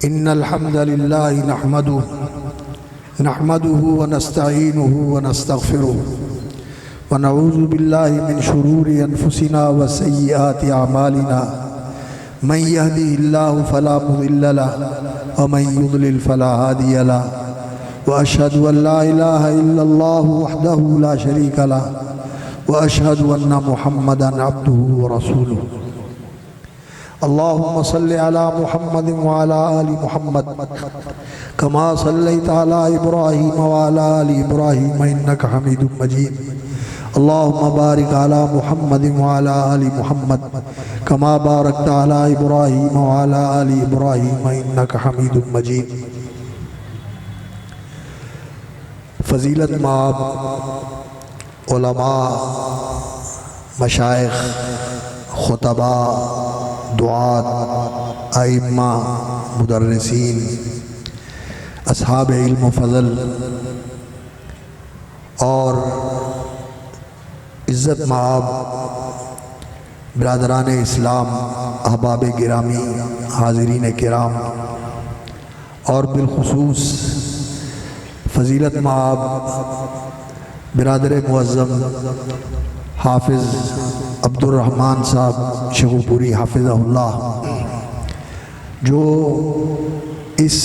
إن الحمد لله نحمده ونستعينه ونستغفره ونعوذ بالله من شرور أنفسنا وسيئات أعمالنا من يهده الله فلا مضل له ومن يضلل فلا هادي له وأشهد أن لا إله إلا الله وحده لا شريك له وأشهد أن محمدًا عبده ورسوله اللهم صل على محمد وعلى آل محمد كما صليت على إبراهيم وعلى آل إبراهيم إنك حميد مجيد اللهم بارك على محمد وعلى آل محمد كما باركت على إبراهيم وعلى آل إبراهيم إنك حميد مجيد فضیلت مآب علماء، مشائخ، خطباء، دعات، ائمہ، مدرسین، اصحاب علم و فضل اور عزت مآب برادران اسلام، احباب گرامی، حاضرین کرام اور بالخصوص فضیلت مآب برادر معظم حافظ عبد الرحمن صاحب شغوپوری حافظہ اللہ، جو اس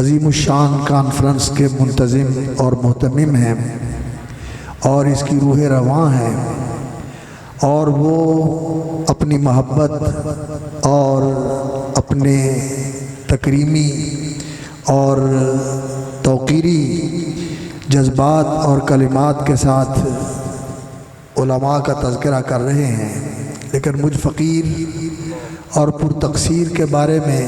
عظیم الشان کانفرنس کے منتظم اور مہتمم ہیں اور اس کی روح رواں ہیں، اور وہ اپنی محبت اور اپنے تکریمی اور توقیری جذبات اور کلمات کے ساتھ علماء کا تذکرہ کر رہے ہیں، لیکن مجھ فقیر اور پرتقصیر کے بارے میں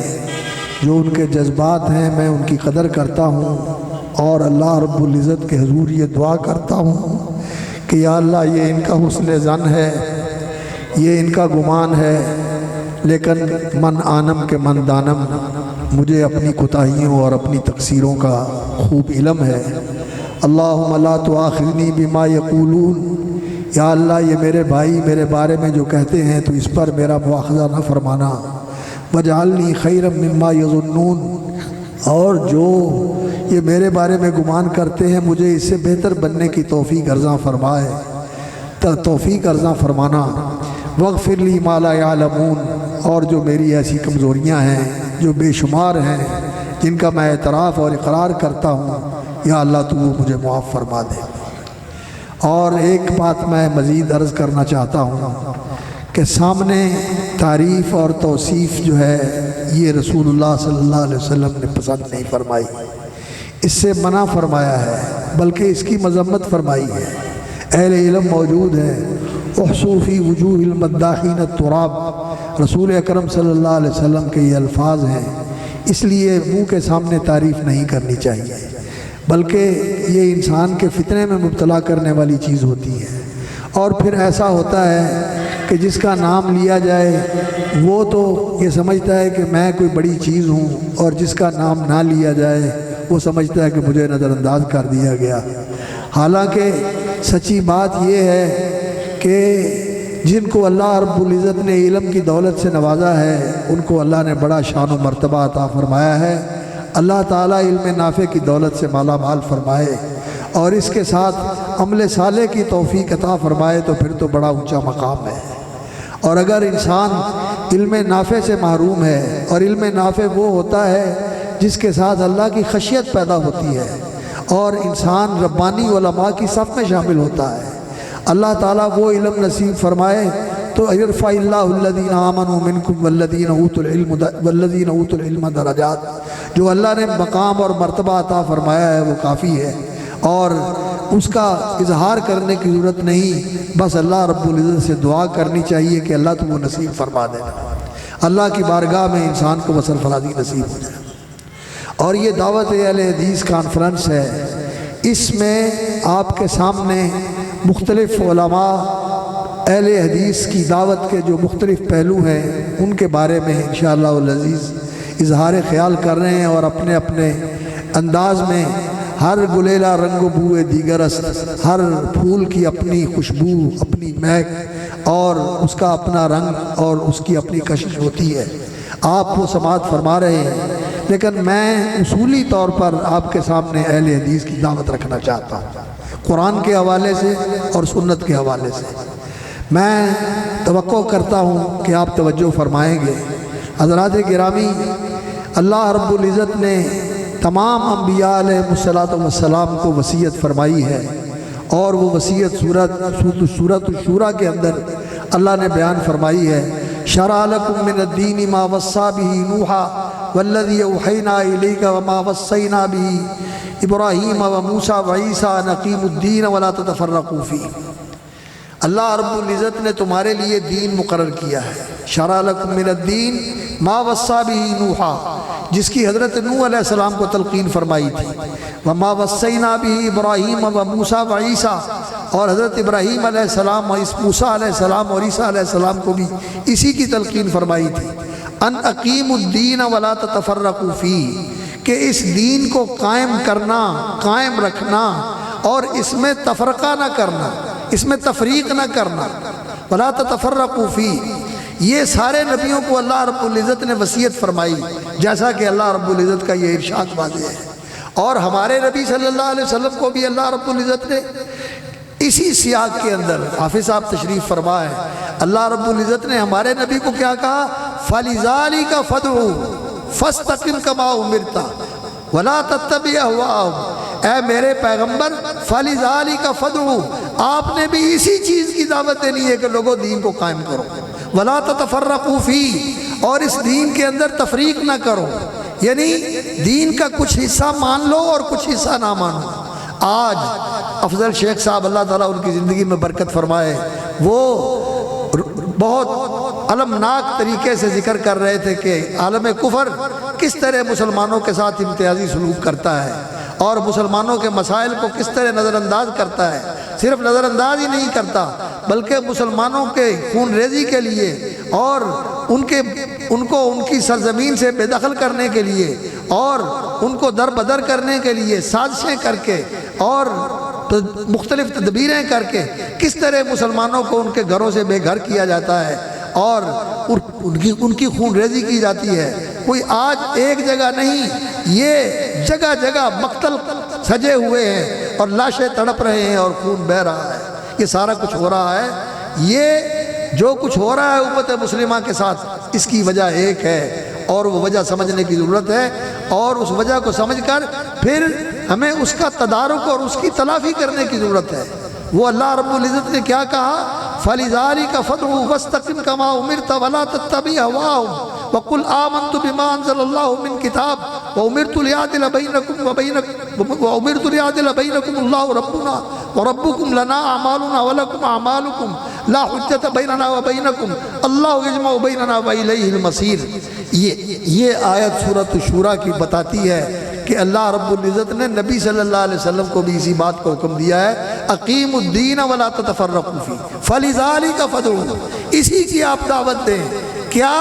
جو ان کے جذبات ہیں میں ان کی قدر کرتا ہوں، اور اللہ رب العزت کے حضور یہ دعا کرتا ہوں کہ یا اللہ یہ ان کا حسن ظن ہے، یہ ان کا گمان ہے، لیکن من آنم کے من دانم، مجھے اپنی کوتاہیوں اور اپنی تقصیروں کا خوب علم ہے۔ اللہم لا تؤاخذنی بما یقولون، یا اللہ یہ میرے بھائی میرے بارے میں جو کہتے ہیں تو اس پر میرا مواخذہ نہ فرمانا، وجعلنی خیرا مما یظنون، اور جو یہ میرے بارے میں گمان کرتے ہیں مجھے اس سے بہتر بننے کی توفیق عرضاں فرمائے، توفیق عرضاں فرمانا، واغفر لی ما لا یعلمون، اور جو میری ایسی کمزوریاں ہیں جو بے شمار ہیں جن کا میں اعتراف اور اقرار کرتا ہوں، یا اللہ تو وہ مجھے معاف فرما دے۔ اور ایک بات میں مزید عرض کرنا چاہتا ہوں کہ سامنے تعریف اور توصیف جو ہے یہ رسول اللہ صلی اللہ علیہ وسلم نے پسند نہیں فرمائی، اس سے منع فرمایا ہے، بلکہ اس کی مذمت فرمائی ہے۔ اہل علم موجود ہیں، احصوا فی وجوہ المداحین التراب، رسول اکرم صلی اللہ علیہ وسلم کے یہ الفاظ ہیں، اس لیے منہ کے سامنے تعریف نہیں کرنی چاہیے، بلکہ یہ انسان کے فتنے میں مبتلا کرنے والی چیز ہوتی ہے۔ اور پھر ایسا ہوتا ہے کہ جس کا نام لیا جائے وہ تو یہ سمجھتا ہے کہ میں کوئی بڑی چیز ہوں، اور جس کا نام نہ لیا جائے وہ سمجھتا ہے کہ مجھے نظر انداز کر دیا گیا۔ حالانکہ سچی بات یہ ہے کہ جن کو اللہ رب العزت نے علم کی دولت سے نوازا ہے ان کو اللہ نے بڑا شان و مرتبہ عطا فرمایا ہے۔ اللہ تعالیٰ علم نافع کی دولت سے مالا مال فرمائے اور اس کے ساتھ عمل صالح کی توفیق عطا فرمائے تو پھر تو بڑا اونچا مقام ہے۔ اور اگر انسان علم نافع سے محروم ہے، اور علم نافع وہ ہوتا ہے جس کے ساتھ اللہ کی خشیت پیدا ہوتی ہے اور انسان ربانی علماء کی صف میں شامل ہوتا ہے، اللہ تعالیٰ وہ علم نصیب فرمائے تو یرفع اللہ الذین آمنوا منکم والذین اوتوا العلم درجات، جو اللہ نے مقام اور مرتبہ عطا فرمایا ہے وہ کافی ہے، اور اس کا اظہار کرنے کی ضرورت نہیں، بس اللہ رب العزت سے دعا کرنی چاہیے کہ اللہ تو وہ نصیب فرما دینا، اللہ کی بارگاہ میں انسان کو وصل فرازی نصیب ہو جائے۔ اور یہ دعوت اہل حدیث کانفرنس ہے، اس میں آپ کے سامنے مختلف علماء اہل حدیث کی دعوت کے جو مختلف پہلو ہیں ان کے بارے میں انشاءاللہ العزیز اظہار خیال کر رہے ہیں، اور اپنے اپنے انداز میں ہر گلیلا رنگ و بوئے دیگر است، ہر پھول کی اپنی خوشبو، اپنی مہک اور اس کا اپنا رنگ اور اس کی اپنی کشش ہوتی ہے۔ آپ وہ سماعت فرما رہے ہیں، لیکن میں اصولی طور پر آپ کے سامنے اہل حدیث کی دعوت رکھنا چاہتا ہوں، قرآن کے حوالے سے اور سنت کے حوالے سے۔ میں توقع کرتا ہوں کہ آپ توجہ فرمائیں گے۔ حضرات گرامی، اللہ رب العزت نے تمام انبیاء علیہ السلام کو وصیت فرمائی ہے، اور وہ وصیت سورۃ الشورى کے اندر اللہ نے بیان فرمائی ہے، شرع لکم من الدین ما وصی بہ نوحا والذی اوحینا الیک وما وصینا بہ ابراہیم وموسیٰ وعیسیٰ ان اقیموا الدین ولا تتفرقوا فیہ۔ اللہ رب العزت نے تمہارے لیے دین مقرر کیا ہے، شرع لکم من الدین ما وصی بہ نوحا، جس کی حضرت نوح علیہ السلام کو تلقین فرمائی تھی، وما وصینا بہ ابراہیم وموسیٰ وعیسیٰ، اور حضرت ابراہیم علیہ السلام اور موسیٰ علیہ السلام اور عیسیٰ علیہ السلام کو بھی اسی کی تلقین فرمائی تھی، ان اقیموا الدین ولا تتفرقوا فیہ، کہ اس دین کو قائم کرنا، قائم رکھنا، اور اس میں تفرقہ نہ کرنا، اس میں تفریق نہ کرنا، ولا تتفرقوا فیہ۔ یہ سارے نبیوں کو اللہ رب العزت نے وصیت فرمائی، جیسا کہ اللہ رب العزت کا یہ ارشاد واضح ہے، اور ہمارے نبی صلی اللہ علیہ وسلم کو بھی اللہ رب العزت نے اسی سیاق کے اندر، حافظ صاحب تشریف فرما ہے، اللہ رب العزت نے ہمارے نبی کو کیا کہا؟ فَلِذَالِكَ فَادْعُ فَاسْتَقِمْ كَمَا أُمِرْتَ وَلَا تَتَّبِعْ أَهْوَاءَهُمْ، اے میرے پیغمبر فَلِذَالِكَ فَادْعُ، آپ نے بھی اسی چیز کی دعوت دینی ہے کہ لوگوں دین کو قائم کرو، وَلَا تَتَفَرَّقُوا فِيهِ، اور اس دین کے اندر تفریق نہ کرو، یعنی دین کا کچھ حصہ مان لو اور کچھ حصہ نہ مانو۔ آج افضل شیخ صاحب اللہ تعالیٰ ان کی زندگی میں برکت فرمائے، وہ بہت المناک طریقے سے ذکر کر رہے تھے کہ عالم کفر کس طرح مسلمانوں کے ساتھ امتیازی سلوک کرتا ہے، اور مسلمانوں کے مسائل کو کس طرح نظر انداز کرتا ہے، صرف نظر انداز ہی نہیں کرتا بلکہ مسلمانوں کے خون ریزی کے لیے اور ان کو ان کی سرزمین سے بے دخل کرنے کے لیے اور ان کو در بدر کرنے کے لیے سازشیں کر کے اور مختلف تدبیریں کر کے کس طرح مسلمانوں کو ان کے گھروں سے بے گھر کیا جاتا ہے اور ان کی خون ریزی کی جاتی ہے۔ کوئی آج ایک جگہ نہیں، یہ جگہ جگہ مقتل سجے ہوئے ہیں اور لاشیں تڑپ رہے ہیں اور خون بہہ رہا ہے، یہ سارا کچھ ہو رہا ہے۔ یہ جو کچھ ہو رہا ہے امت مسلمہ کے ساتھ، اس کی وجہ ایک ہے اور وہ وجہ سمجھنے کی ضرورت ہے، اور اس وجہ کو سمجھ کر پھر ہمیں اس کا تدارک اور اس کی تلافی کرنے کی ضرورت ہے۔ وہ اللہ رب العزت نے کیا کہا؟ فَلِذَالِكَ فَادْعُ وَاسْتَقِمْ كَمَا أُمِرْتَ وَلَا تَتَّبِعْ أَهْوَاءَهُمْ وَقُلْ آمَنْتُ بِمَا أَنزَلَ اللَّهُ مِنْ كِتَابٍ وَأُمِرْتُ لِأَعْدِلَ بَيْنَكُمُ اللَّهُ رَبُّنَا وَرَبُّكُمْ لَنَا أَعْمَالُنَا وَلَكُمْ أَعْمَالُكُمْ لَا حُجَّةَ بَيْنَنَا وَبَيْنَكُمْ اللَّهُ يَجْمَعُ بَيْنَنَا وَإِلَيْهِ الْمَصِيرُ۔ یہ آیت سورۃ الشورى کی بتاتی ہے کہ اللہ رب العزت نے نبی صلی اللہ علیہ وسلم کو بھی اسی بات کو حکم دیا ہے، اقیم الدین ولا تتفرقوا فیہ فلذالک فادعوا، اسی کی آپ دعوت دیں، کیا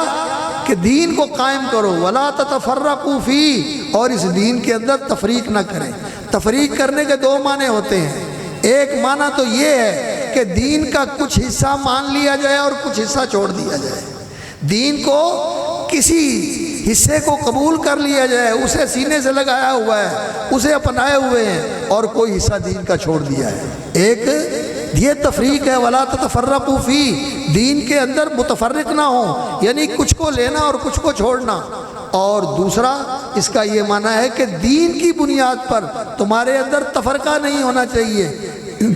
کہ دین کو قائم کرو، ولا تتفرقوا فیہ، اور اس دین کے اندر تفریق نہ کریں۔ تفریق کرنے کے دو معنی ہوتے ہیں، ایک معنی تو یہ ہے کہ دین کا کچھ حصہ مان لیا جائے اور کچھ حصہ چھوڑ دیا جائے، دین کو کسی حصے کو قبول کر لیا جائے، اسے سینے سے لگایا ہوا ہے، اسے اپنائے ہوئے ہیں، اور کوئی حصہ دین کا چھوڑ دیا ہے۔ ایک یہ تفریق ہے، ولا تتفرقوا فیہ، دین کے اندر متفرق نہ ہوں، یعنی کچھ کو لینا اور کچھ کو چھوڑنا۔ اور دوسرا اس کا یہ معنی ہے کہ دین کی بنیاد پر تمہارے اندر تفرقہ نہیں ہونا چاہیے،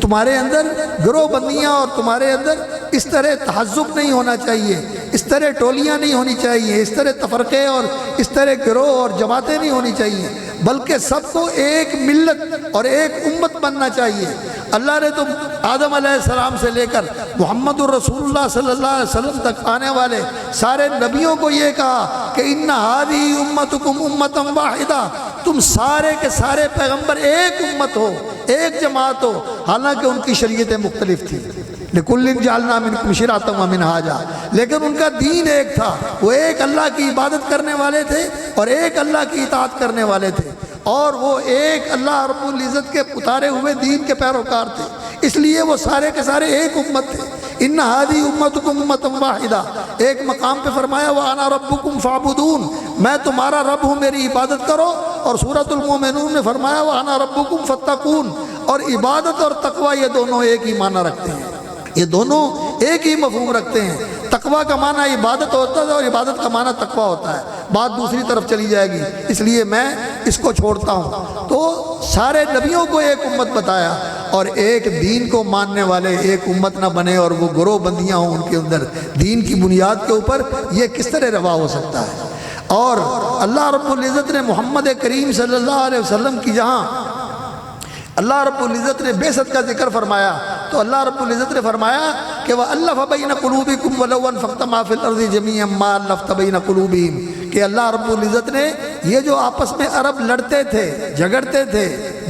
تمہارے اندر گروہ بندیاں اور تمہارے اندر اس طرح تحزب نہیں ہونا چاہیے، اس طرح ٹولیاں نہیں ہونی چاہیے، اس طرح تفرقے اور اس طرح گروہ اور جماعتیں نہیں ہونی چاہیے، بلکہ سب کو ایک ملت اور ایک امت بننا چاہیے۔ اللہ نے تو آدم علیہ السلام سے لے کر محمد الرسول اللہ صلی اللہ علیہ وسلم تک آنے والے سارے نبیوں کو یہ کہا کہ ان هذه امتکم امۃ واحدہ، تم سارے کے سارے پیغمبر ایک امت ہو، ایک جماعت ہو، حالانکہ ان کی شریعتیں مختلف تھیں، لِكُلٍّ جَعَلْنَا مِنْكُمْ شِرْعَةً وَمِنْهَاجًا، لیکن ان کا دین ایک تھا، وہ ایک اللہ کی عبادت کرنے والے تھے اور ایک اللہ کی اطاعت کرنے والے تھے، اور وہ ایک اللہ رب العزت کے اتارے ہوئے دین کے پیروکار تھے، اس لیے وہ سارے کے سارے ایک امت تھے۔ ان هذه امتکم امۃ واحدہ، ایک مقام پہ فرمایا وَأَنَا رَبُّكُمْ فَاعْبُدُونَ، میں تمہارا رب ہوں، میری عبادت کرو، اور سورۃ المومنون میں فرمایا وَأَنَا رَبُّكُمْ فَاتَّقُونَ، اور عبادت اور تقوی یہ دونوں ایک ہی معنی رکھتے ہیں، یہ دونوں ایک ہی مفہوم رکھتے ہیں۔ تقوی کا معنی عبادت ہوتا ہے اور عبادت کا معنی تقوی ہوتا ہے، بات دوسری طرف چلی جائے گی، اس لیے میں اس کو چھوڑتا ہوں۔ تو سارے نبیوں کو ایک امت بتایا، اور ایک دین کو ماننے والے ایک امت نہ بنے اور وہ گروہ بندیاں ہوں ان کے اندر دین کی بنیاد کے اوپر، یہ کس طرح روا ہو سکتا ہے؟ اور اللہ رب العزت نے محمد کریم صلی اللہ علیہ وسلم کی جہاں اللہ رب العزت نے بعثت کا ذکر فرمایا تو اللہ رب العزت نے فرمایا کہ وَأَلَّفَ بَيْنَ قُلُوبِكُمْ وَلَوْ أَنفَقْتَ مَا فِي الْأَرْضِ جَمِيعًا مَا أَلَّفْتَ بَيْنَ قُلُوبِهِمْ، کہ اللہ رب العزت نے یہ جو آپس میں عرب لڑتے تھے، جھگڑتے تھے،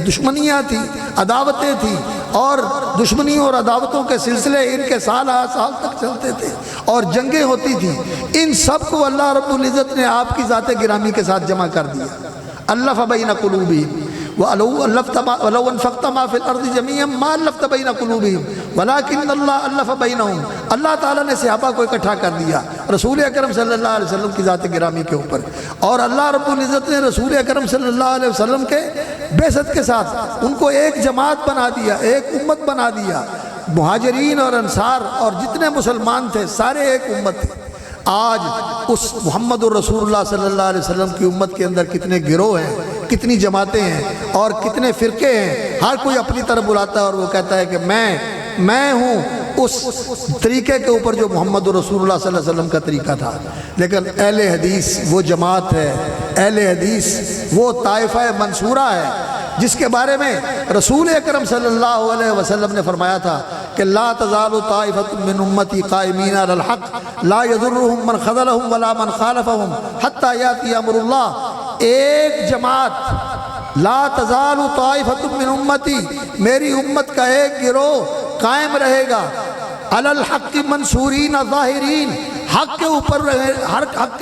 دشمنیاں تھیں، عداوتیں تھیں، اور دشمنیوں اور عداوتوں کے سلسلے ان کے سال سال تک چلتے تھے اور جنگیں ہوتی تھیں، ان سب کو اللہ رب العزت نے آپ کی ذات گرامی کے ساتھ جمع کر دیا۔ أَلَّفَ بَيْنَ قُلُوبِهِمْ وَلَوْ أَنفَقْتَ مَا فِي الْأَرْضِ جَمِيعًا مَا أَلَّفْتَ بَيْنَ قُلُوبِهِمْ وَلَكِنَّ اللَّهَ أَلَّفَ بَيْنَهُمْ، اللہ تعالیٰ نے صحابہ کو اکٹھا کر دیا رسول اکرم صلی اللہ علیہ وسلم کی ذات گرامی کے اوپر، اور اللہ رب العزت نے رسول اکرم صلی اللہ علیہ وسلم کے بعثت کے ساتھ ان کو ایک جماعت بنا دیا، ایک امت بنا دیا، مہاجرین اور انصار اور جتنے مسلمان تھے سارے ایک امت تھے۔ آج اس محمد الرسول اللہ صلی اللہ علیہ وسلم کی امت کے اندر کتنے گروہ ہیں، کتنی جماعتیں ہیں اور کتنے فرقے ہیں، ہر کوئی اپنی طرف بلاتا ہے اور وہ کہتا ہے کہ میں ہوں اس طریقے کے اوپر جو محمد الرسول اللہ صلی اللہ علیہ وسلم کا طریقہ تھا۔ لیکن اہل حدیث وہ جماعت ہے، اہل حدیث وہ طائفہ منصورہ ہے جس کے بارے میں رسول اکرم صلی اللہ علیہ وسلم نے فرمایا تھا کہ لا تزال طائفۃ من امتی قائمین علی الحق لا یضرهم من خذلهم ولا من خالفهم حتی یاتی امر اللہ، ایک جماعت لا تزال طائفۃ من امتی، میری امت کا ایک گروہ قائم رہے گا علی الحق منصورین ظاہرین، حق کے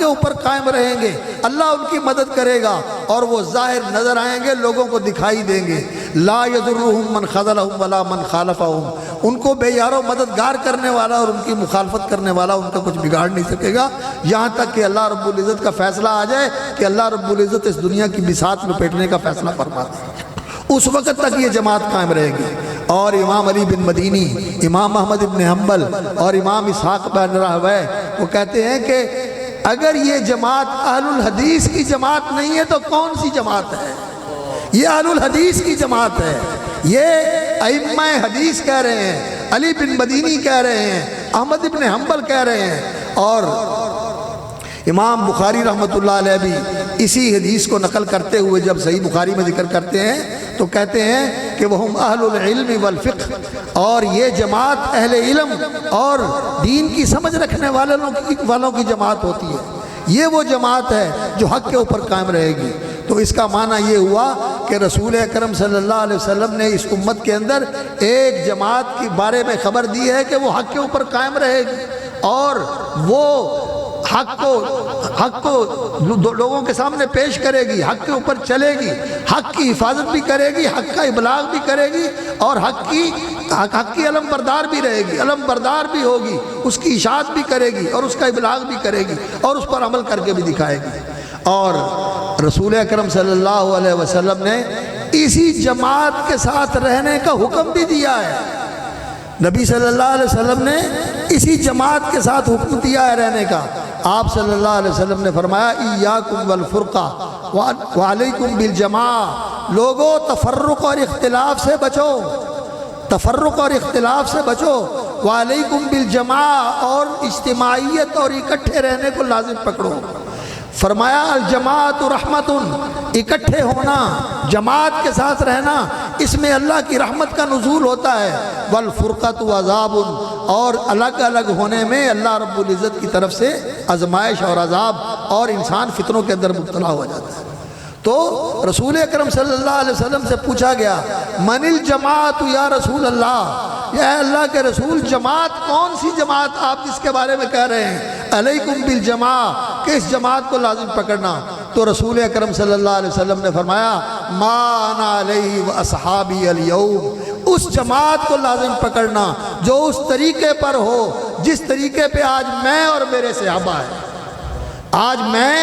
اوپر قائم رہیں گے، اللہ ان کی مدد کرے گا اور وہ ظاہر نظر آئیں گے، لوگوں کو دکھائی دیں گے۔ لا یضرهم من خذلهم ولا من خالفهم، ان کو بے یار و مددگار کرنے والا اور ان کی مخالفت کرنے والا ان کا کچھ بگاڑ نہیں سکے گا، یہاں تک کہ اللہ رب العزت کا فیصلہ آ جائے کہ اللہ رب العزت اس دنیا کی بساط میں پیٹنے کا فیصلہ فرما دے، اس وقت تک یہ جماعت قائم رہے گی۔ اور امام علی بن مدینی، امام احمد بن حنبل اور امام اسحاق بن راہویہ وہ کہتے ہیں کہ اگر یہ جماعت اہل الحدیث کی جماعت نہیں ہے تو کون سی جماعت ہے؟ یہ اہل الحدیث کی جماعت ہے، یہ ائمہ حدیث کہہ رہے ہیں، علی بن مدینی کہہ رہے ہیں، احمد بن حنبل کہہ رہے ہیں، اور امام بخاری رحمۃ اللہ علیہ بھی اسی حدیث کو نقل کرتے ہوئے جب صحیح بخاری میں ذکر کرتے ہیں تو کہتے ہیں کہ وہم اہل العلم والفقہ، اور یہ جماعت اہل علم اور دین کی سمجھ رکھنے والوں کی جماعت ہوتی ہے، یہ وہ جماعت ہے جو حق کے اوپر قائم رہے گی۔ تو اس کا معنی یہ ہوا کہ رسول اکرم صلی اللہ علیہ وسلم نے اس امت کے اندر ایک جماعت کے بارے میں خبر دی ہے کہ وہ حق کے اوپر قائم رہے گی اور وہ حق کو لوگوں کے سامنے پیش کرے گی، حق کے اوپر چلے گی، حق کی حفاظت بھی کرے گی، حق کا ابلاغ بھی کرے گی، اور حق کی علم بردار بھی رہے گی، علم بردار بھی ہوگی، اس کی اشاعت بھی کرے گی اور اس کا ابلاغ بھی کرے گی اور اس پر عمل کر کے بھی دکھائے گی۔ اور رسول اکرم صلی اللہ علیہ وسلم نے اسی جماعت کے ساتھ رہنے کا حکم بھی دیا ہے، نبی صلی اللہ علیہ وسلم نے اسی جماعت کے ساتھ حکم دیا ہے رہنے کا۔ آپ صلی اللہ علیہ وسلم نے فرمایا ایاکم والفرقہ وعلیکم بالجماع، لوگوں تفرق اور اختلاف سے بچو، تفرق اور اختلاف سے بچو، وعلیکم بالجماع، اور اجتماعیت اور اکٹھے رہنے کو لازم پکڑو۔ فرمایا الجماعت رحمت، اکٹھے ہونا، جماعت کے ساتھ رہنا، اس میں اللہ کی رحمت کا نزول ہوتا ہے، والفرقۃ عذاب، اور الگ الگ ہونے میں اللہ رب العزت کی طرف سے آزمائش اور عذاب اور انسان فتنوں کے اندر مبتلا ہو جاتا ہے۔ تو رسول اکرم صلی اللہ علیہ وسلم سے پوچھا گیا من الجماعت یا رسول اللہ، یا اللہ کے رسول جماعت کون سی جماعت آپ جس کے بارے میں کہہ رہے ہیں؟ علیکم بالجماع، کہ اس جماعت کو لازم پکڑنا۔ تو رسول اکرم صلی اللہ علیہ وسلم نے فرمایا ما انا علیہ واصحابی اليوم، اس جماعت کو لازم پکڑنا جو اس طریقے پر ہو جس طریقے پہ آج میں اور میرے صحابہ ہیں، آج میں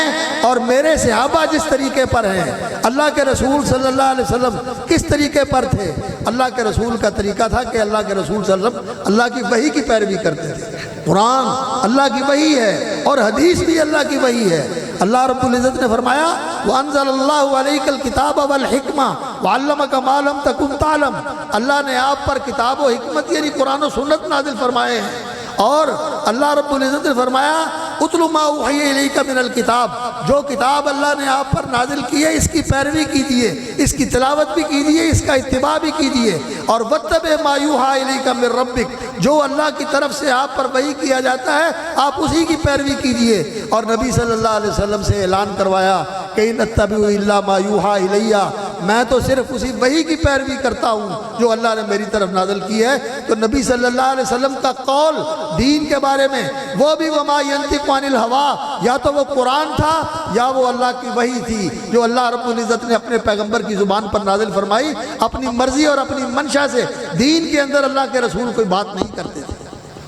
اور میرے صحابہ جس طریقے پر ہیں، اللہ کے رسول صلی اللہ علیہ وسلم کس طریقے پر تھے؟ اللہ کے رسول کا طریقہ تھا کہ اللہ کے رسول صلی اللہ علیہ وسلم اللہ کی وحی کی پیروی کرتے تھے۔ قرآن اللہ کی وحی ہے اور حدیث بھی اللہ کی وحی ہے۔ اللہ رب العزت نے فرمایا وَأَنزَلَ اللَّهُ عَلَيْكَ الْكِتَابَ وَالْحِكْمَةَ وَعَلَّمَكَ مَا لَمْ تَكُنْ تَعْلَمْ، اللہ نے آپ پر کتاب و حکمت یعنی قرآن و سنت نازل فرمائے ہیں، اور اللہ رب العزت نے فرمایا اتل ما اوحی الیک من الکتاب، جو کتاب اللہ نے آپ پر نازل کی ہے اس کی پیروی کیجیے، اس کی تلاوت بھی کیجیے، اس کا اتباع بھی کیجیے، اور واتبع ما یوحی الیک من ربک، جو اللہ کی طرف سے آپ پر وحی کیا جاتا ہے آپ اسی کی پیروی کیجیے۔ اور نبی صلی اللہ علیہ وسلم سے اعلان کروایا کہ ان اتبع الا ما یوحی الیہ، میں تو صرف اسی وحی کی پیروی کرتا ہوں جو اللہ نے میری طرف نازل کی ہے۔ تو نبی صلی اللہ علیہ وسلم کا قول دین کے بارے میں وہ بھی وما ینطق عن الہوا، یا تو وہ قرآن تھا یا وہ اللہ کی وحی تھی جو اللہ رب العزت نے اپنے پیغمبر کی زبان پر نازل فرمائی۔ اپنی مرضی اور اپنی منشا سے دین کے اندر اللہ کے رسول کوئی بات نہیں کرتے تھے۔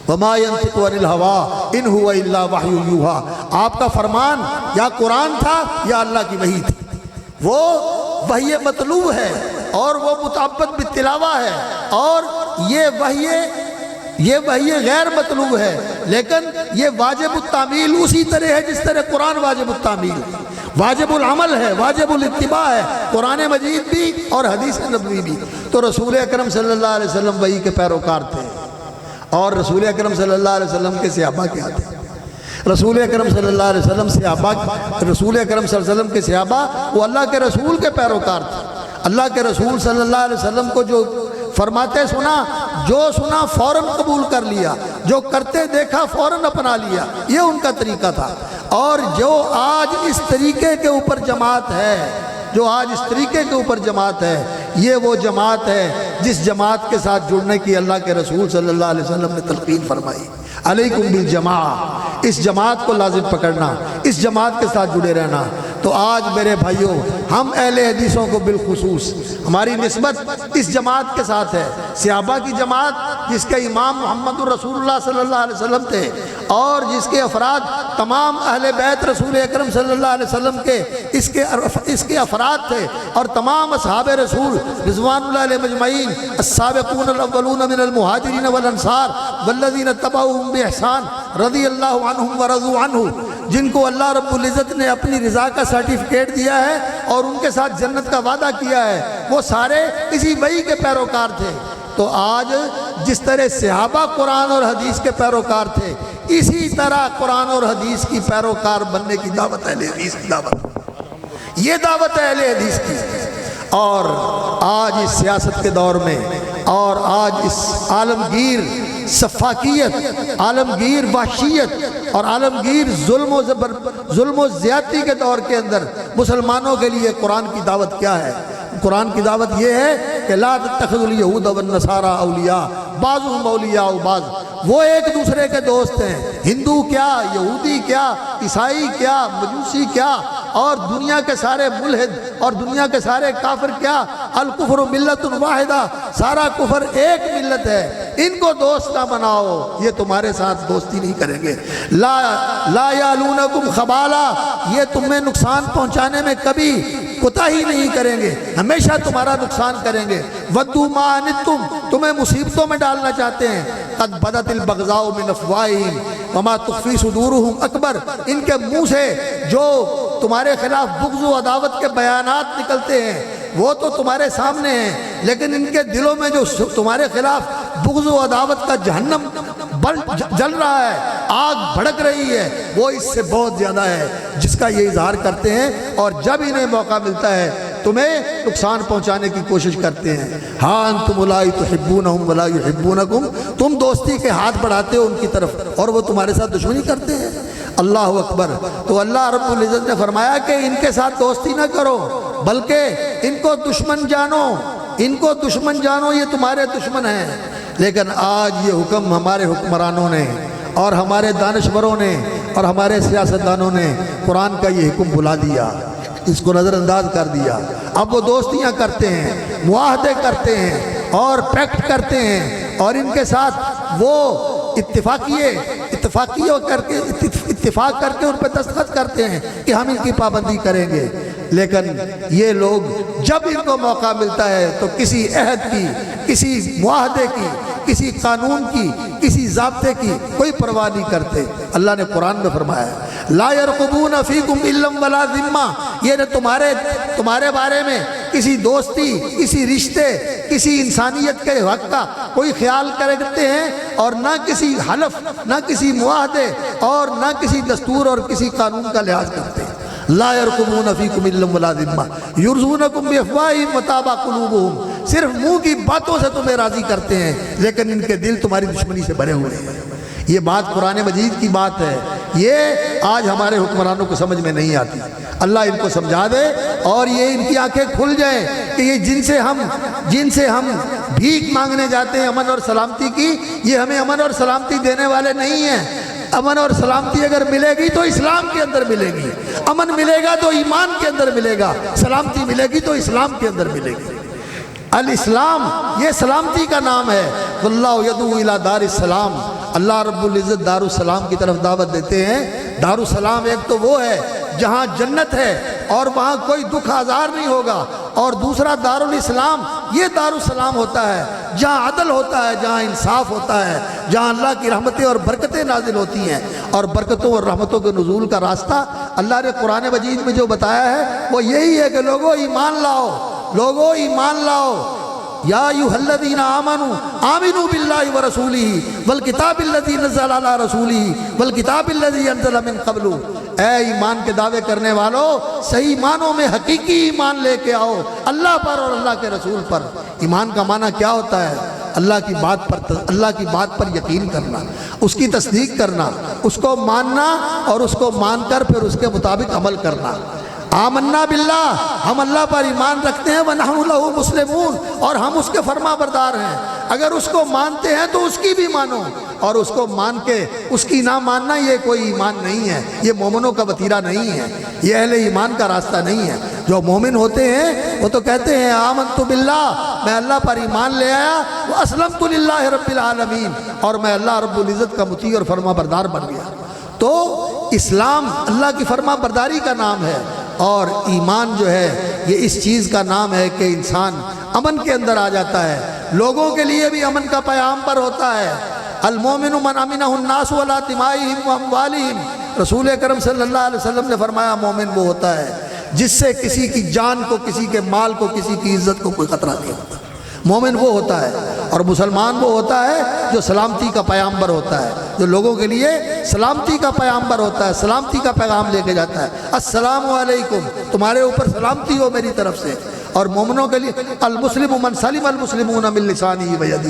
وما ینطق عن الہوا ان هو الا وحی یوحی، آپ کا فرمان یا قرآن تھا یا اللہ کی وحی تھی۔ وہ وحی مطلوب ہے اور وہ متعبد بالتلاوہ ہے، اور یہ وحی غیر مطلوب ہے، لیکن یہ واجب التعمیل اسی طرح ہے جس طرح قرآن واجب التعمیل، واجب العمل ہے، واجب الاتباع ہے، قرآن مجید بھی اور حدیث نبوی بھی۔ تو رسول اکرم صلی اللہ علیہ وسلم وحی کے پیروکار تھے، اور رسول اکرم صلی اللہ علیہ وسلم کے صحابہ کیا تھے؟ رسول اکرم صلی اللہ علیہ وسلم رسول اکرم صلی اللہ علیہ وسلم کے صحابہ وہ اللہ کے رسول کے پیروکار تھے۔ اللہ کے رسول صلی اللہ علیہ وسلم کو جو فرماتے سنا، جو سنا فوراً قبول کر لیا، جو کرتے دیکھا فوراً اپنا لیا، یہ ان کا طریقہ تھا۔ اور جو آج اس طریقے کے اوپر جماعت ہے، یہ وہ جماعت ہے جس جماعت کے ساتھ جڑنے کی اللہ کے رسول صلی اللہ علیہ وسلم نے تلقین فرمائی، علیکم بالجماعہ، اس جماعت کو لازم پکڑنا، اس جماعت کے ساتھ جڑے رہنا۔ تو آج میرے بھائیوں، ہم اہل حدیثوں کو بالخصوص ہماری نسبت اس جماعت کے ساتھ ہے، صحابہ کی جماعت جس کے امام محمد الرسول اللہ صلی اللہ علیہ وسلم تھے، اور جس کے افراد تمام اہل بیت رسول اکرم صلی اللہ علیہ وسلم کے اس کے افراد تھے، اور تمام اصحاب رسول رضوان اللہ علیہ مجمعین، السابقون الاولون من المہاجرین والانصار والذین اتبعوہم باحسان رضی اللہ عنہم ورضوا عنہ، جن کو اللہ رب العزت نے اپنی رضا کا سرٹیفکیٹ دیا ہے اور ان کے ساتھ جنت کا وعدہ کیا ہے، وہ سارے اسی وحی کے پیروکار تھے۔ تو آج جس طرح صحابہ قرآن اور حدیث کے پیروکار تھے، اسی طرح قرآن اور حدیث کی پیروکار بننے کی دعوت ہے، اہل حدیث کی دعوت، یہ دعوت ہے اہل حدیث کی۔ اور آج اس سیاست کے دور میں، اور آج اس عالمگیر سفاکیت، عالمگیر وحشیت اور عالمگیر ظلم و زیادتی کے دور کے اندر مسلمانوں کے لیے قرآن کی دعوت کیا ہے؟ قرآن کی دعوت یہ ہے کہ لا تتخذوا اليہود والنصارى اولیاء بعضهم اولیاء بعض، وہ ایک دوسرے کے دوست ہیں، ہندو کیا، یہودی کیا، عیسائی کیا، مجوسی کیا، اور دنیا کے سارے ملحد اور دنیا کے سارے کافر کیا، الکفر ملت واحدہ، سارا کفر ایک ملت ہے، ان کو دوست نہ بناؤ، یہ تمہارے ساتھ دوستی نہیں کریں گے۔ لا یعلونکم خبالا، یہ تمہیں نقصان پہنچانے میں کبھی کوتاہی نہیں کریں گے، ہمیشہ تمہارا نقصان کریں گے۔ ودوا ما عنتم، تمہیں مصیبتوں میں ڈالنا چاہتے ہیں۔ قد بدت البغضاء من افواہہم وما تخفی صدورہم اکبر، ان کے منہ سے جو تمہارے خلاف بغض و عداوت کے بیانات نکلتے ہیں وہ تو تمہارے سامنے ہیں، لیکن ان کے دلوں میں جو تمہارے خلاف بغض و عداوت کا جہنم جل رہا ہے، آگ بھڑک رہی ہے، وہ اس سے بہت زیادہ ہے، جس کا یہ اظہار کرتے ہیں، اور جب انہیں موقع ملتا ہے تمہیں نقصان پہنچانے کی کوشش کرتے ہیں۔ ہاں انتم اولئک تحبونہم ولا یحبونکم، تم دوستی کے ہاتھ بڑھاتے ہو ان کی طرف اور وہ تمہارے ساتھ دشمنی کرتے ہیں۔ اللہ اکبر۔ تو اللہ رب العزت نے فرمایا کہ ان کے ساتھ دوستی نہ کرو، بلکہ ان کو دشمن جانو، ان کو دشمن جانو، یہ تمہارے دشمن ہیں۔ لیکن آج یہ حکم ہمارے حکمرانوں نے اور ہمارے دانشوروں نے اور ہمارے سیاستدانوں نے قرآن کا یہ حکم بھلا دیا، اس کو نظر انداز کر دیا۔ اب وہ دوستیاں کرتے ہیں، معاہدے کرتے ہیں اور پیکٹ کرتے ہیں، اور ان کے ساتھ وہ اتفاق کر کے ان پہ دستخط کرتے ہیں کہ ہم ان کی پابندی کریں گے، لیکن یہ لوگ جب ان کو موقع ملتا ہے تو کسی عہد کی، کسی معاہدے کی، کسی قانون کی، کسی ضابطے کی کوئی پرواہ نہیں کرتے۔ اللہ نے قرآن میں فرمایا ہے لا يرقبون فیکم الا ولا ذمہ، یہ نہ تمہارے بارے میں کسی دوستی، کسی رشتے، کسی انسانیت کے حق کا کوئی خیال کرتے ہیں، اور نہ کسی حلف، نہ کسی معاہدے، اور نہ کسی دستور اور کسی قانون کا لحاظ کرتے ہیں۔ لا يرقبون فیکم الا ولا ذمہ یرضونکم بافواہہم وتابى قلوبہم، صرف منہ کی باتوں سے تمہیں راضی کرتے ہیں لیکن ان کے دل تمہاری دشمنی سے بھرے ہوئے ہیں۔ یہ بات قرآن مجید کی بات ہے، یہ آج ہمارے حکمرانوں کو سمجھ میں نہیں آتی۔ اللہ ان کو سمجھا دے اور یہ ان کی آنکھیں کھل جائیں کہ یہ جن سے ہم بھیک مانگنے جاتے ہیں امن اور سلامتی کی، یہ ہمیں امن اور سلامتی دینے والے نہیں ہیں۔ امن اور سلامتی اگر ملے گی تو اسلام کے اندر ملے گی، امن ملے گا تو ایمان کے اندر ملے گا، سلامتی ملے گی تو اسلام کے اندر ملے گی۔ الاسلام یہ سلامتی کا نام ہے۔ واللہ یدعو الی دار السلام، اللہ رب العزت دار السلام کی طرف دعوت دیتے ہیں۔ دار السلام ایک تو وہ ہے جہاں جنت ہے اور وہاں کوئی دکھ آزار نہیں ہوگا، اور دوسرا دار الاسلام، یہ دار السلام ہوتا ہے جہاں عدل ہوتا ہے، جہاں انصاف ہوتا ہے، جہاں اللہ کی رحمتیں اور برکتیں نازل ہوتی ہیں۔ اور برکتوں اور رحمتوں کے نزول کا راستہ اللہ نے قرآن مجید میں جو بتایا ہے وہ یہی ہے کہ لوگوں ایمان لاؤ، لوگوں ایمان لاؤ۔ یا ایھا الذین آمنوا آمنوا باللہ ورسولہ والکتاب الذی نزل علی رسولہ والکتاب الذی انزل من قبل، اے ایمان کے دعوے کرنے والو، صحیح معنوں میں حقیقی ایمان لے کے آؤ اللہ پر اور اللہ کے رسول پر۔ ایمان کا معنی کیا ہوتا ہے؟ اللہ کی بات پر یقین کرنا، اس کی تصدیق کرنا، اس کو ماننا اور اس کو مان کر پھر اس کے مطابق عمل کرنا۔ آمنا باللہ، ہم اللہ پر ایمان رکھتے ہیں، وَنَحْنُ لَهُ مُسْلِمُونَ، اور ہم اس کے فرما بردار ہیں۔ اگر اس کو مانتے ہیں تو اس کی بھی مانو، اور اس کو مان کے اس کی نہ ماننا یہ کوئی ایمان نہیں ہے، یہ مومنوں کا وتیرہ نہیں ہے، یہ اہل ایمان کا راستہ نہیں ہے۔ جو مومن ہوتے ہیں وہ تو کہتے ہیں آمنت باللہ، میں اللہ پر ایمان لے آیا، وَأَسْلَمْتُ لِلَّهِ رَبِّ الْعَالَمِينَ، اور میں اللہ رب العزت کا مطیع اور فرما بردار بن گیا۔ تو اسلام اللہ کی فرما برداری کا نام ہے، اور ایمان جو ہے یہ اس چیز کا نام ہے کہ انسان امن کے اندر آ جاتا ہے، لوگوں کے لیے بھی امن کا پیام پر ہوتا ہے۔ المومن من امنہ الناس علی دمائہم واموالہم، رسول اکرم صلی اللہ علیہ وسلم نے فرمایا مومن وہ ہوتا ہے جس سے کسی کی جان کو، کسی کے مال کو، کسی کی عزت کو کوئی خطرہ نہیں ہوتا۔ مومن وہ ہوتا ہے، اور مسلمان وہ ہوتا ہے جو سلامتی کا پیامبر ہوتا ہے، جو لوگوں کے لیے سلامتی کا پیامبر ہوتا ہے، سلامتی کا پیغام لے کے جاتا ہے۔ السلام علیکم، تمہارے اوپر سلامتی ہو میری طرف سے۔ اور مومنوں کے لیے المسلم من سلم المسلمون من لسانہ ویدہ،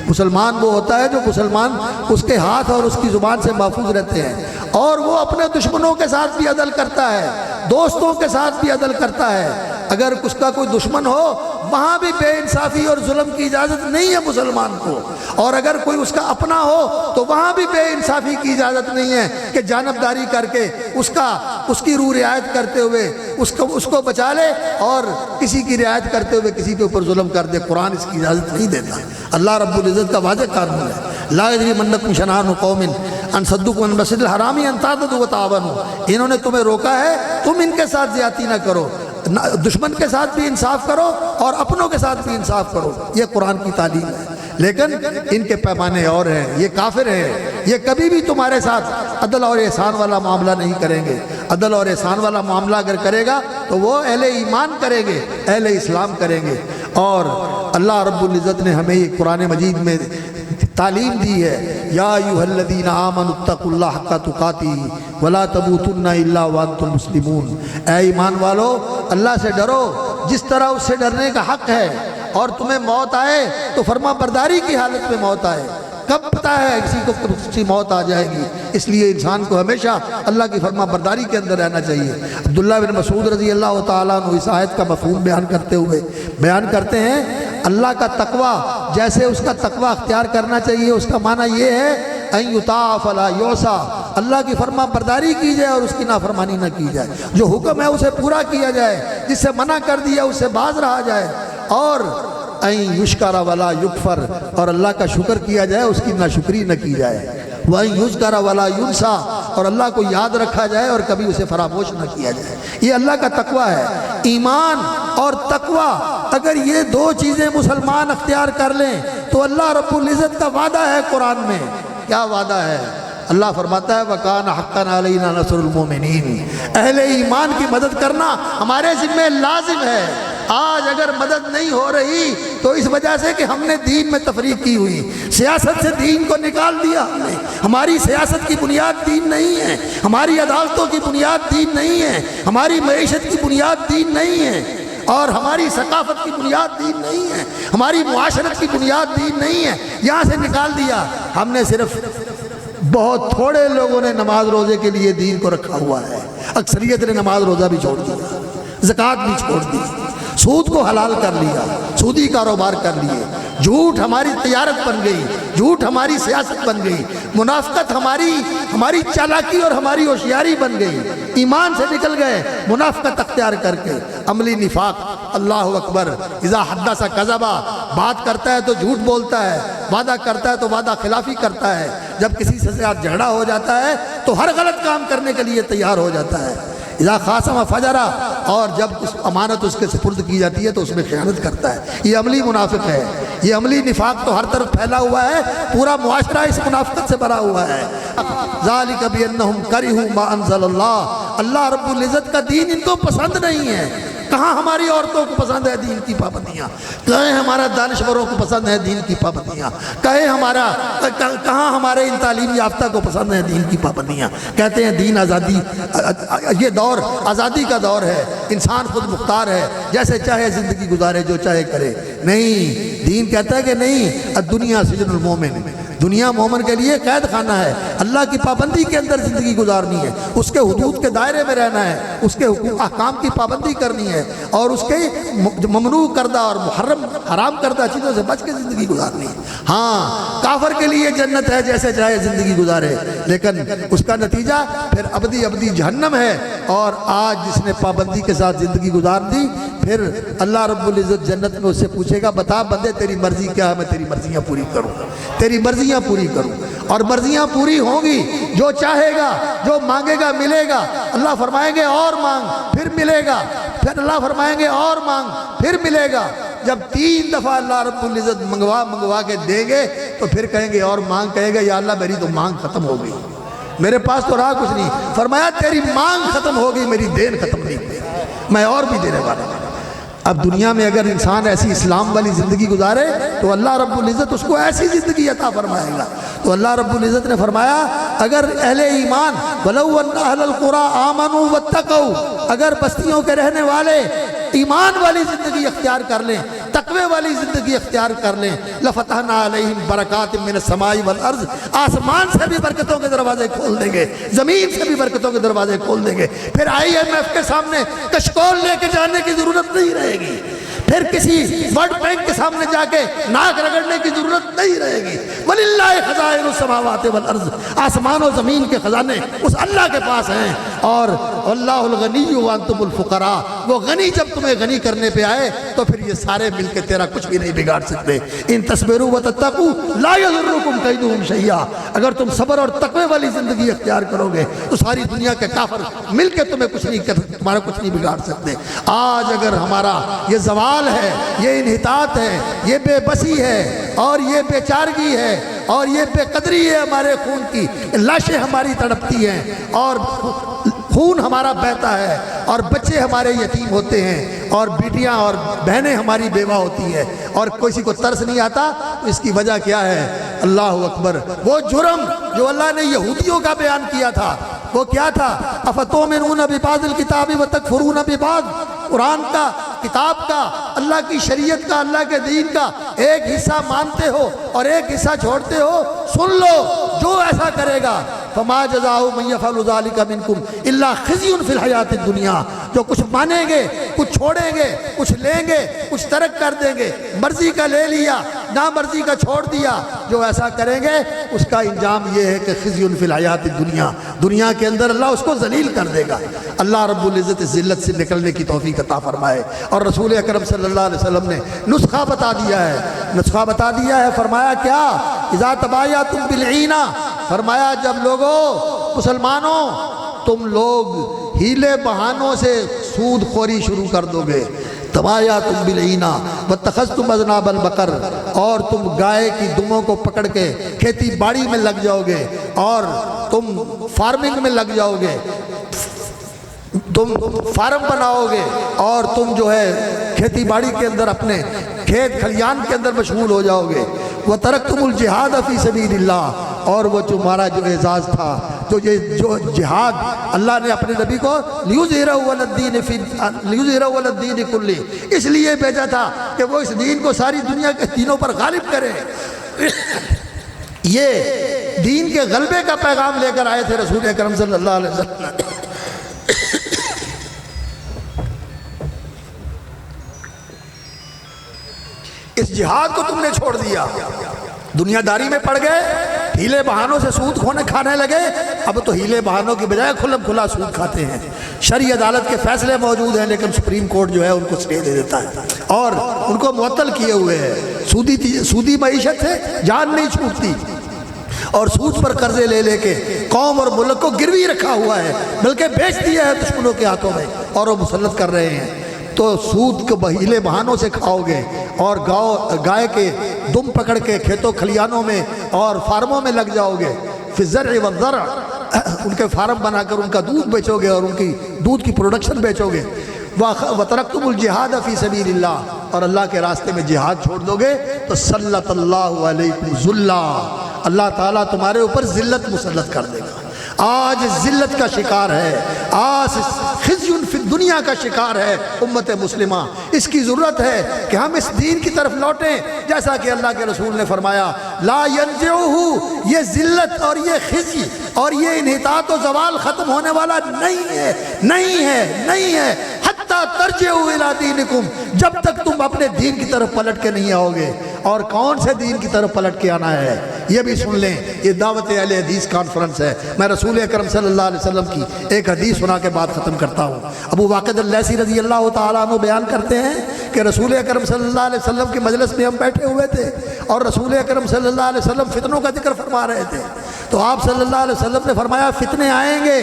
مسلمان وہ ہوتا ہے جو مسلمان اس کے ہاتھ اور اس کی زبان سے محفوظ رہتے ہیں، اور وہ اپنے دشمنوں کے ساتھ بھی عدل کرتا ہے، دوستوں کے ساتھ بھی عدل کرتا ہے۔ اگر اس کا کوئی دشمن ہو وہاں بھی بے انصافی اور ظلم کی اجازت نہیں ہے مسلمان کو، اور اگر کوئی اس کا اپنا ہو تو وہاں بھی بے انصافی کی اجازت نہیں ہے کہ جانبداری کر کے اس کی روح رعایت کرتے ہوئے اس کو بچا لے، اور کسی کی رعایت کرتے ہوئے کسی کے اوپر ظلم کر دے۔ قرآن اس کی اجازت نہیں دیتا، اللہ رب العزت کا واضح قانون ہے۔ لا یجرمنکم شنآن قوم ان صدوکم عن المسجد الحرام ان تعتدوا وتعاونوا، انہوں نے تمہیں روکا ہے تم ان کے ساتھ زیادتی نہ کرو، دشمن کے ساتھ بھی انصاف کرو اور اپنوں کے ساتھ بھی انصاف کرو، یہ قرآن کی تعلیم ہے۔ لیکن ان کے پیمانے اور ہیں، یہ کافر ہیں، یہ کبھی بھی تمہارے ساتھ عدل اور احسان والا معاملہ نہیں کریں گے۔ عدل اور احسان والا معاملہ اگر کرے گا تو وہ اہل ایمان کریں گے، اہل اسلام کریں گے۔ اور اللہ رب العزت نے ہمیں یہ قرآن مجید میں تعلیم دی ہے، یا ایھا الذین آمنوا اتقوا اللہ حق تقاتہ ولا تموتن الا وانتم مسلمون، اے ایمان والو اللہ سے ڈرو جس طرح اس سے ڈرنے کا حق ہے، اور تمہیں موت آئے تو فرما برداری کی حالت میں موت آئے۔ کب پتہ ہے کسی کو کسی موت آ جائے گی، اس لیے انسان کو ہمیشہ اللہ کی فرما برداری کے اندر رہنا چاہیے۔ عبداللہ بن مسعود رضی اللہ تعالیٰ عنہ اس آیت کا مفہوم بیان کرتے ہوئے بیان کرتے ہیں، اللہ کا تقوی جیسے اس کا تقوی اختیار کرنا چاہیے، اس کا معنی یہ ہے ان یطاع فلا یعصی، اللہ کی فرما برداری کی جائے اور اس کی نافرمانی نہ کی جائے، جو حکم ہے اسے پورا کیا جائے، جس سے منع کر دیا اس سے باز رہا جائے، اور ان یشکر ولا یکفر، اور اللہ کا شکر کیا جائے اس کی ناشکری نہ کی جائے۔ وَإِن يُذْكَرَ وَلَا يُنْسَى، اور اللہ کو یاد رکھا جائے اور کبھی اسے فراموش نہ کیا جائے۔ یہ اللہ کا تقویٰ ہے۔ ایمان اور تقویٰ اگر یہ دو چیزیں مسلمان اختیار کر لیں تو اللہ رب العزت کا وعدہ ہے قرآن میں۔ کیا وعدہ ہے؟ اللہ فرماتا ہے وَكَانَ حَقًّا عَلَيْنَا نَصْرُ الْمُؤْمِنِينَ، اہل ایمان کی مدد کرنا ہمارے ذمہ لازم ہے۔ آج اگر مدد نہیں ہو رہی تو اس وجہ سے کہ ہم نے دین میں تفریق کی ہوئی، سیاست سے دین کو نکال دیا ہم نے۔ ہماری سیاست کی بنیاد دین نہیں ہے، ہماری عدالتوں کی بنیاد دین نہیں ہے، ہماری معیشت کی بنیاد دین نہیں ہے، اور ہماری ثقافت کی بنیاد دین نہیں ہے، ہماری معاشرت کی بنیاد دین نہیں ہے۔ یہاں سے نکال دیا ہم نے۔ صرف بہت تھوڑے لوگوں نے نماز روزے کے لیے دین کو رکھا ہوا ہے، اکثریت نے نماز روزہ بھی چھوڑ دیا، زکوٰۃ بھی چھوڑ دی، سود کو حلال کر لیا، سودی کاروبار کر لیے، جھوٹ ہماری تجارت بن گئی، جھوٹ ہماری سیاست بن گئی، منافقت ہماری چالاکی اور ہماری ہوشیاری بن گئی، ایمان سے نکل گئے منافقت اختیار کر کے، عملی نفاق۔ اللہ اکبر۔ اذا حدث کذب، بات کرتا ہے تو جھوٹ بولتا ہے، وعدہ کرتا ہے تو وعدہ خلافی کرتا ہے، جب کسی سے جھگڑا ہو جاتا ہے تو ہر غلط کام کرنے کے لیے تیار ہو جاتا ہے۔ اذا خاصم فجرا، اور جب اس امانت اس کے سپرد کی جاتی ہے تو اس میں خیانت کرتا ہے۔ یہ عملی منافق ہے، یہ عملی نفاق تو ہر طرف پھیلا ہوا ہے، پورا معاشرہ اس منافقت سے بھرا ہوا ہے۔ ذالک بانہم کرہوا ما انزل اللہ، اللہ رب العزت کا دین ان کو پسند نہیں ہے۔ کہاں ہماری عورتوں کو پسند ہے دین کی پابندیاں، کہیں ہمارا دانشوروں کو پسند ہے دین کی پابندیاں، کہاں ہمارے ان تعلیم یافتہ کو پسند ہے دین کی پابندیاں۔ کہتے ہیں دین آزادی، یہ دور آزادی کا دور ہے، انسان خود مختار ہے، جیسے چاہے زندگی گزارے، جو چاہے کرے۔ نہیں، دین کہتا ہے کہ نہیں، الدنیا سجن المومن، دنیا مومن کے لیے قید خانہ ہے، اللہ کی پابندی کے اندر زندگی گزارنی ہے، اس کے حدود کے دائرے میں رہنا ہے، اس کے احکام کی پابندی کرنی ہے، اور اس کے ممنوع کردہ اور محرم حرام کردہ چیزوں سے بچ کے زندگی گزارنی ہے۔ ہاں، کافر کے لیے جنت ہے، جیسے چاہے زندگی گزارے، لیکن اس کا نتیجہ پھر ابدی جہنم ہے۔ اور آج جس نے پابندی کے ساتھ زندگی گزار دی، پھر اللہ رب العزت جنت میں اس سے پوچھے گا بتا بندے تیری مرضی کیا ہے، میں تیری مرضیاں پوری کروں، تیری مرضیاں پوری کروں۔ اور مرضیاں پوری ہوں گی، جو چاہے گا، جو مانگے گا ملے گا۔ اللہ فرمائیں گے اور مانگ، پھر ملے گا، پھر اللہ فرمائیں گے اور مانگ، پھر ملے گا۔ جب 3 دفعہ اللہ رب العزت منگوا کے دیں گے تو پھر کہیں گے اور مانگ، کہے گا یا اللہ میری تو مانگ ختم ہو گئی، میرے پاس تو رہا کچھ نہیں۔ فرمایا تیری مانگ ختم ہو گئی، میری دین ختم نہیں ہوئی، میں اور بھی دینے والا ہوں۔ اب دنیا میں اگر انسان ایسی اسلام والی زندگی گزارے تو اللہ رب العزت اس کو ایسی زندگی عطا فرمائے گا۔ تو اللہ رب العزت نے فرمایا اگر اہل ایمان وَلَوْ أَنَّ أَهْلَ الْقُرَىٰ آمَنُوا وَاتَّقَوْا، اگر بستیوں کے رہنے والے ایمان والی زندگی اختیار کر لیں، تقوی والی زندگی اختیار کر لیں، لَفَتَحْنَا عَلَيْهِمْ بَرَكَاتٍ مِّنَ السَّمَاءِ وَالْأَرْضِ، آسمان سے بھی برکتوں کے دروازے کھول دیں گے، زمین سے بھی برکتوں کے دروازے کھول دیں گے۔ پھر IMF کے سامنے کشکول لے کے جانے کی ضرورت نہیں رہے گی، پھر کسی ورلڈ بینک کے سامنے جا کے ناک رگڑنے کی ضرورت نہیں رہے گی۔ وَلِلَّهِ خَزَائِنُ السَّمَاوَاتِ وَالْأَرْضِ، آسمان و زمین کے خزانے اس اللہ کے پاس ہیں۔ اور اللہ الغنی وانتم الفقراء، وہ غنی جب تمہیں غنی کرنے پہ آئے تو پھر یہ سارے مل کے تیرا کچھ بھی نہیں بگاڑ سکتے۔ ان تصبروا وتتقوا لا يضركم كيدهم شيئا، اگر تم صبر اور تقوی والی زندگی اختیار کرو گے تو ساری دنیا کے کافر مل کے تمہیں کچھ نہیں تمہارا کچھ نہیں بگاڑ سکتے۔ آج اگر ہمارا یہ زوال ہے، یہ انحطاط ہے، یہ بے بسی ہے، اور یہ بے چارگی ہے، اور یہ بے قدری ہے ہمارے خون کی، لاشیں ہماری تڑپتی ہیں، اور خون ہمارا بہتا ہے، اور بچے ہمارے یتیم ہوتے ہیں، اور بیٹیاں اور بہنیں ہماری بیوہ ہوتی ہیں، اور کسی کو ترس نہیں آتا، تو اس کی وجہ کیا ہے؟ اللہ اکبر۔ وہ جرم جو اللہ نے یہودیوں کا بیان کیا تھا وہ کیا تھا؟ افتؤمنون ببعض الکتاب وتکفرون ببعض، قرآن کا، کتاب کا، اللہ کی شریعت کا، اللہ کے دین کا ایک حصہ مانتے ہو اور ایک حصہ چھوڑتے ہو، سن لو جو ایسا کرے گا فما جزاء من يفعل ذلك منكم الا خزي في الحیاۃ الدنیا، جو کچھ مانیں گے، کچھ چھوڑیں گے، کچھ لیں گے، کچھ ترک کر دیں گے، مرضی کا لے لیا، نامرضی کا چھوڑ دیا، جو ایسا کریں گے اس کا انجام یہ ہے کہ خزي في الحیاۃ الدنیا، دنیا کے اندر اللہ اس کو ذلیل کر دے گا۔ اللہ رب العزت ذلت سے نکلنے کی توفیق عطا فرمائے۔ اور رسول اکرم صلی اللہ علیہ وسلم نے نسخہ بتا دیا ہے، فرمایا کیا؟ اذا تبایعتم بالعینہ، فرمایا جب لوگوں مسلمانوں تم لوگ ہیلے بہانوں سے سود خوری شروع کر دو گے، تبایاتم بالعینا واتخذتم اذناب البقر، اور تم گائے کی دموں کو پکڑ کے کھیتی باڑی میں لگ جاؤ گے اور تم فارمنگ میں لگ جاؤ گے، تم فارم بناؤ گے اور تم جو ہے کھیتی باڑی کے اندر اپنے کھیت کھلیان کے اندر مشغول ہو جاؤ گے، وَتَرَكْتُمُ الْجِهَادَ فِي سَبِيلِ اللَّهِ، اور وہ تمہارا جو اعزاز تھا، جو جہاد اللہ نے اپنے نبی کو لِيُظْهِرَهُ عَلَى الدِّينِ كُلِّهِ اس لیے بھیجا تھا کہ وہ اس دین کو ساری دنیا کے دینوں پر غالب کرے۔ یہ دین کے غلبے کا پیغام لے کر آئے تھے رسول اکرم صلی اللہ علیہ وسلم۔ اس جہاد کو تم نے چھوڑ دیا، دنیا داری میں پڑ گئے، ہیلے بہانوں سے سود کھانے لگے، اب تو ہیلے بہانوں کی بجائے کھلم کھلا سود کھاتے ہیں۔ شرعی عدالت کے فیصلے موجود ہیں لیکن سپریم کورٹ جو ہے ان کو اسٹے دے دیتا ہے اور ان کو معطل کیے ہوئے ہے۔ سودی معیشت سے جان نہیں چھوٹتی اور سود پر قرضے لے لے کے قوم اور ملک کو گروی رکھا ہوا ہے، بلکہ بیچ دیا ہے دشمنوں کے ہاتھوں میں اور وہ مسلط کر رہے ہیں۔ تو سود کو ہیلے بہانوں سے کھاؤ گے اور گائے کے دم پکڑ کے کھیتوں کھلیانوں میں اور فارموں میں لگ جاؤ گے، فی الزرع والزرع، ان کے فارم بنا کر ان کا دودھ بیچو گے اور ان کی دودھ کی پروڈکشن بیچو گے، وَتَرَكْتُمُ الْجِهَادَ فِي سَبِيلِ اللَّهِ، اور اللہ کے راستے میں جہاد چھوڑ دو گے تو سلط اللہ علیکم ذلّا، اللہ تعالیٰ تمہارے اوپر ذلت مسلط کر دے گا۔ آج ذلت کا شکار ہے، آج خزی فی دنیا کا شکار ہے امت مسلمہ۔ اس کی ضرورت ہے کہ ہم اس دین کی طرف لوٹیں، جیسا کہ اللہ کے رسول نے فرمایا لا ینزعہ، یہ ذلت اور یہ خزی اور یہ انحطاط و زوال ختم ہونے والا نہیں ہے حتی ترجعوا الی دینکم، جب تک تم اپنے دین کی طرف پلٹ کے نہیں آؤ گے۔ اور کون سے دین کی طرف پلٹ کے آنا ہے یہ بھی سن لیں، یہ دعوت اہل حدیث کانفرنس ہے۔ میں رسول اکرم صلی اللہ علیہ وسلم کی ایک حدیث سنا کے بعد ختم کرتا ہوں۔ ابو واقد اللیثی رضی اللہ تعالیٰ عنہ بیان کرتے ہیں کہ رسول اکرم صلی اللہ علیہ وسلم کی مجلس میں ہم بیٹھے ہوئے تھے اور رسول اکرم صلی اللہ علیہ وسلم فتنوں کا ذکر فرما رہے تھے، تو آپ صلی اللہ علیہ وسلم نے فرمایا فتنے آئیں گے۔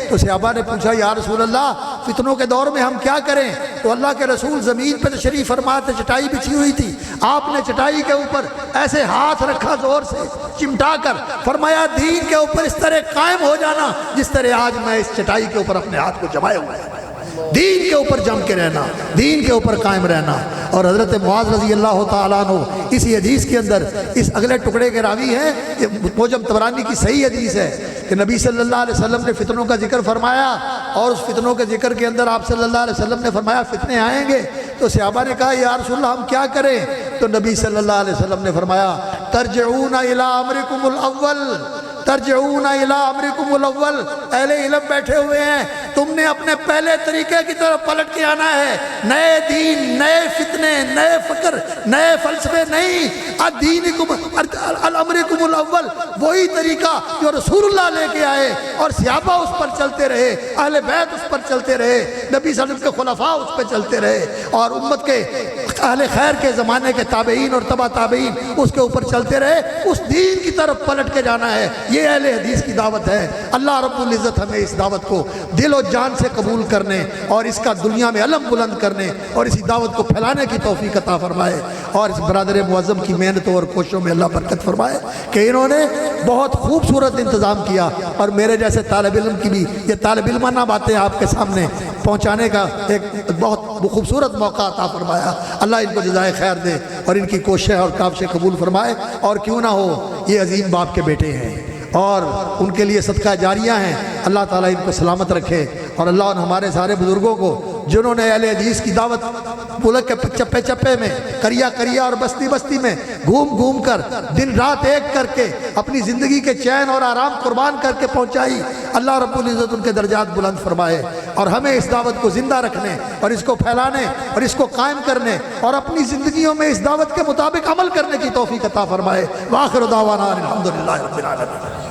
تو صحابہ نے پوچھا یا رسول اللہ فتنوں کے دور میں ہم کیا کریں؟ تو اللہ کے رسول زمین پہ تشریف فرما تھے، چٹائی بچھی ہوئی تھی، آپ نے چٹائی کے اوپر ایسے ہاتھ رکھا زور سے چمٹا کر، فرمایا دین کے اوپر اس طرح قائم ہو جانا جس طرح آج میں اس چٹائی کے اوپر اپنے ہاتھ کو جمائے ہوئے ہیں، دین کے اوپر جم کے رہنا، دین کے اوپر قائم رہنا۔ اور حضرت معاذ رضی اللہ تعالیٰ عنہ اسی حدیث کے اندر اس اگلے ٹکڑے کے راوی ہیں، یہ معجم طبرانی کی صحیح حدیث ہے کہ نبی صلی اللہ علیہ وسلم نے فتنوں کا ذکر فرمایا اور اس فتنوں کے ذکر کے اندر آپ صلی اللہ علیہ وسلم نے فرمایا فتنے آئیں گے۔ تو صحابہ نے کہا یا رسول اللہ ہم کیا کریں؟ تو نبی صلی اللہ علیہ وسلم نے فرمایا ترجعون الی امرکم الاول، ترجعون الی امرکم الاول، اہل علم بیٹھے ہوئے ہیں، تم نے اپنے پہلے طریقے کی طرف پلٹ کے آنا ہے، نئے دین، نئے فتنے، نئے فکر، نئے فلسفے نہیں، الدینکم الامرکم الاول، وہی طریقہ جو رسول اللہ لے کے آئے اور صحابہ اس پر چلتے رہے، اہل بیت اس پر چلتے رہے، نبی صلی اللہ علیہ وسلم کے خلفاء اس پہ چلتے رہے اور امت کے اہل خیر کے زمانے کے تابعین اور تبع تابعین اس کے اوپر چلتے رہے، اس دین کی طرف پلٹ کے جانا ہے۔ یہ اہل حدیث کی دعوت ہے۔ اللہ رب العزت ہمیں اس دعوت کو دل و جان سے قبول کرنے اور اس کا دنیا میں علم بلند کرنے اور اسی دعوت کو پھیلانے کی توفیق عطا فرمائے، اور اس برادر معظم کی محنتوں اور کوششوں میں اللہ برکت فرمائے کہ انہوں نے بہت خوبصورت انتظام کیا، اور میرے جیسے طالب علم کی بھی یہ طالب علمانہ باتیں آپ کے سامنے پہنچانے کا ایک بہت خوبصورت موقع عطا فرمایا۔ اللہ ان کو جزائے خیر دے اور ان کی کوششیں اور کاوشیں قبول فرمائے، اور کیوں نہ ہو یہ عظیم باپ کے بیٹے ہیں اور ان کے لیے صدقہ جاریہ ہیں، اللہ تعالیٰ ان کو سلامت رکھے، اور اللہ ان ہمارے سارے بزرگوں کو جنہوں نے اہل حدیث کی دعوت ملک کے چپے چپے میں، کریا کریا اور بستی بستی میں گھوم گھوم کر دن رات ایک کر کے اپنی زندگی کے چین اور آرام قربان کر کے پہنچائی، اللہ رب العزت ان کے درجات بلند فرمائے، اور ہمیں اس دعوت کو زندہ رکھنے اور اس کو پھیلانے اور اس کو قائم کرنے اور اپنی زندگیوں میں اس دعوت کے مطابق عمل کرنے کی توفیق عطا فرمائے۔ وآخر دعوانا الحمدللہ رب العالمین۔